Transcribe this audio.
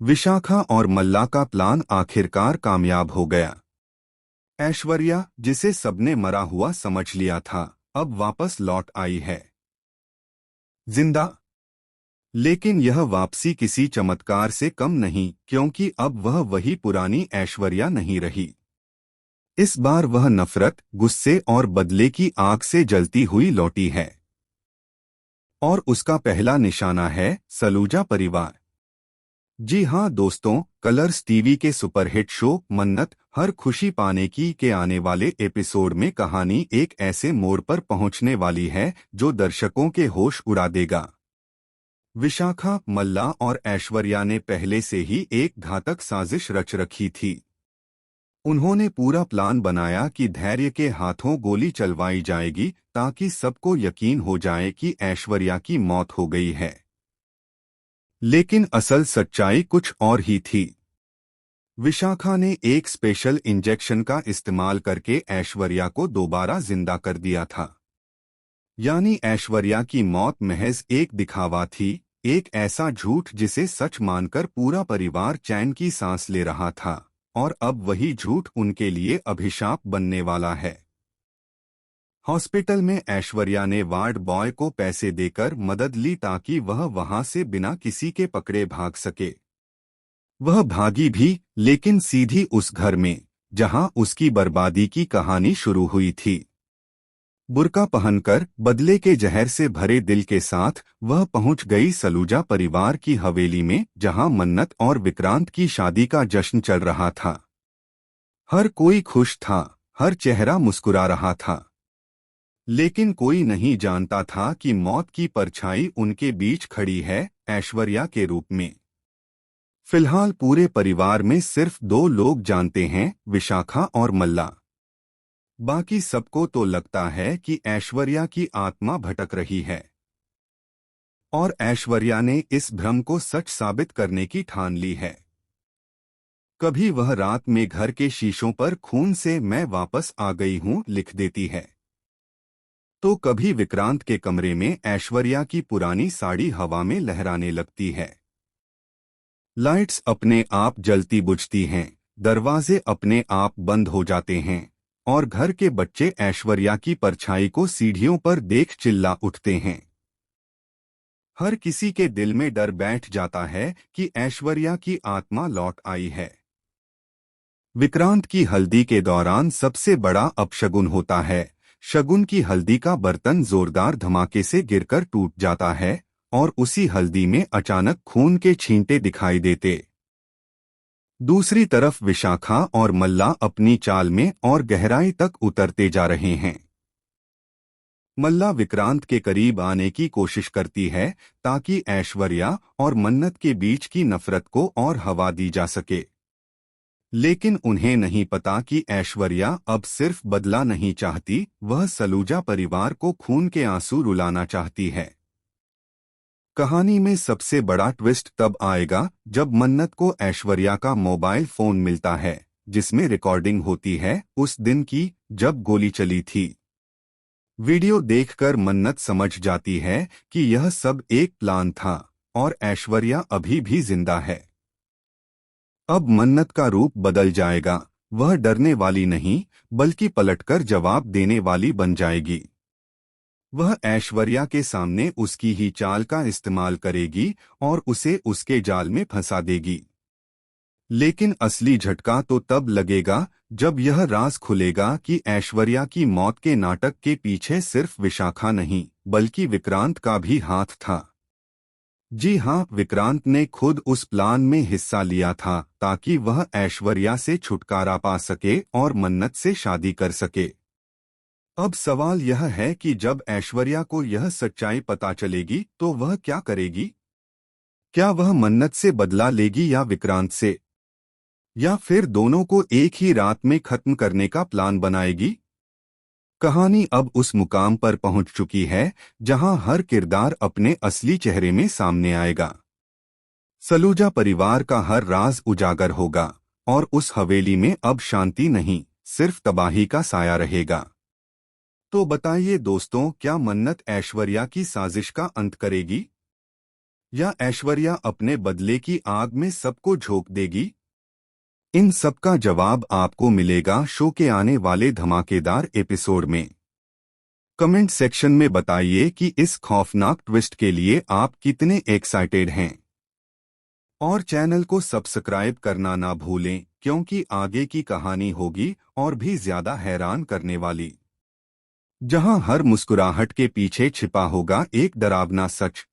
विशाखा और मल्ला का प्लान आखिरकार कामयाब हो गया। ऐश्वर्या, जिसे सबने मरा हुआ समझ लिया था, अब वापस लौट आई है, जिंदा। लेकिन यह वापसी किसी चमत्कार से कम नहीं, क्योंकि अब वह वही पुरानी ऐश्वर्या नहीं रही। इस बार वह नफरत, गुस्से और बदले की आग से जलती हुई लौटी है। और उसका पहला निशाना है सलूजा परिवार। जी हाँ दोस्तों, कलर्स टीवी के सुपरहिट शो मन्नत हर खुशी पाने की के आने वाले एपिसोड में कहानी एक ऐसे मोड़ पर पहुंचने वाली है जो दर्शकों के होश उड़ा देगा। विशाखा, मल्ला और ऐश्वर्या ने पहले से ही एक घातक साजिश रच रखी थी। उन्होंने पूरा प्लान बनाया कि धैर्य के हाथों गोली चलवाई जाएगी ताकि सबको यकीन हो जाए कि ऐश्वर्या की मौत हो गई है। लेकिन असल सच्चाई कुछ और ही थी। विशाखा ने एक स्पेशल इंजेक्शन का इस्तेमाल करके ऐश्वर्या को दोबारा जिंदा कर दिया था। यानी ऐश्वर्या की मौत महज एक दिखावा थी, एक ऐसा झूठ जिसे सच मानकर पूरा परिवार चैन की सांस ले रहा था। और अब वही झूठ उनके लिए अभिशाप बनने वाला है। हॉस्पिटल में ऐश्वर्या ने वार्ड बॉय को पैसे देकर मदद ली ताकि वह वहां से बिना किसी के पकड़े भाग सके। वह भागी भी, लेकिन सीधी उस घर में जहां उसकी बर्बादी की कहानी शुरू हुई थी। बुर्का पहनकर, बदले के जहर से भरे दिल के साथ वह पहुंच गई सलूजा परिवार की हवेली में, जहां मन्नत और विक्रांत की शादी का जश्न चल रहा था। हर कोई खुश था, हर चेहरा मुस्कुरा रहा था। लेकिन कोई नहीं जानता था कि मौत की परछाई उनके बीच खड़ी है, ऐश्वर्या के रूप में। फिलहाल पूरे परिवार में सिर्फ दो लोग जानते हैं, विशाखा और मल्ला। बाकी सबको तो लगता है कि ऐश्वर्या की आत्मा भटक रही है। और ऐश्वर्या ने इस भ्रम को सच साबित करने की ठान ली है। कभी वह रात में घर के शीशों पर खून से "मैं वापस आ गई हूं" लिख देती है, तो कभी विक्रांत के कमरे में ऐश्वर्या की पुरानी साड़ी हवा में लहराने लगती है। लाइट्स अपने आप जलती बुझती हैं, दरवाजे अपने आप बंद हो जाते हैं, और घर के बच्चे ऐश्वर्या की परछाई को सीढ़ियों पर देख चिल्ला उठते हैं। हर किसी के दिल में डर बैठ जाता है कि ऐश्वर्या की आत्मा लौट आई है। विक्रांत की हल्दी के दौरान सबसे बड़ा अपशगुन होता है। शगुन की हल्दी का बर्तन जोरदार धमाके से गिरकर टूट जाता है, और उसी हल्दी में अचानक खून के छींटे दिखाई देते। दूसरी तरफ विशाखा और मल्ला अपनी चाल में और गहराई तक उतरते जा रहे हैं। मल्ला विक्रांत के करीब आने की कोशिश करती है ताकि ऐश्वर्या और मन्नत के बीच की नफरत को और हवा दी जा सके। लेकिन उन्हें नहीं पता कि ऐश्वर्या अब सिर्फ बदला नहीं चाहती, वह सलूजा परिवार को खून के आंसू रुलाना चाहती है। कहानी में सबसे बड़ा ट्विस्ट तब आएगा जब मन्नत को ऐश्वर्या का मोबाइल फोन मिलता है, जिसमें रिकॉर्डिंग होती है उस दिन की जब गोली चली थी। वीडियो देखकर मन्नत समझ जाती है कि यह सब एक प्लान था, और ऐश्वर्या अभी भी जिंदा है। अब मन्नत का रूप बदल जाएगा, वह डरने वाली नहीं, बल्कि पलटकर जवाब देने वाली बन जाएगी। वह ऐश्वर्या के सामने उसकी ही चाल का इस्तेमाल करेगी और उसे उसके जाल में फंसा देगी। लेकिन असली झटका तो तब लगेगा जब यह राज खुलेगा कि ऐश्वर्या की मौत के नाटक के पीछे सिर्फ विशाखा नहीं, बल्कि विक्रांत का भी हाथ था। जी हाँ, विक्रांत ने खुद उस प्लान में हिस्सा लिया था ताकि वह ऐश्वर्या से छुटकारा पा सके और मन्नत से शादी कर सके। अब सवाल यह है कि जब ऐश्वर्या को यह सच्चाई पता चलेगी तो वह क्या करेगी? क्या वह मन्नत से बदला लेगी या विक्रांत से? या फिर दोनों को एक ही रात में खत्म करने का प्लान बनाएगी? कहानी अब उस मुकाम पर पहुंच चुकी है जहां हर किरदार अपने असली चेहरे में सामने आएगा। सलूजा परिवार का हर राज उजागर होगा, और उस हवेली में अब शांति नहीं, सिर्फ तबाही का साया रहेगा। तो बताइए दोस्तों, क्या मन्नत ऐश्वर्या की साजिश का अंत करेगी? या ऐश्वर्या अपने बदले की आग में सबको झोंक देगी? इन सब का जवाब आपको मिलेगा शो के आने वाले धमाकेदार एपिसोड में। कमेंट सेक्शन में बताइए कि इस खौफनाक ट्विस्ट के लिए आप कितने एक्साइटेड हैं। और चैनल को सब्सक्राइब करना ना भूलें, क्योंकि आगे की कहानी होगी और भी ज्यादा हैरान करने वाली, जहां हर मुस्कुराहट के पीछे छिपा होगा एक डरावना सच।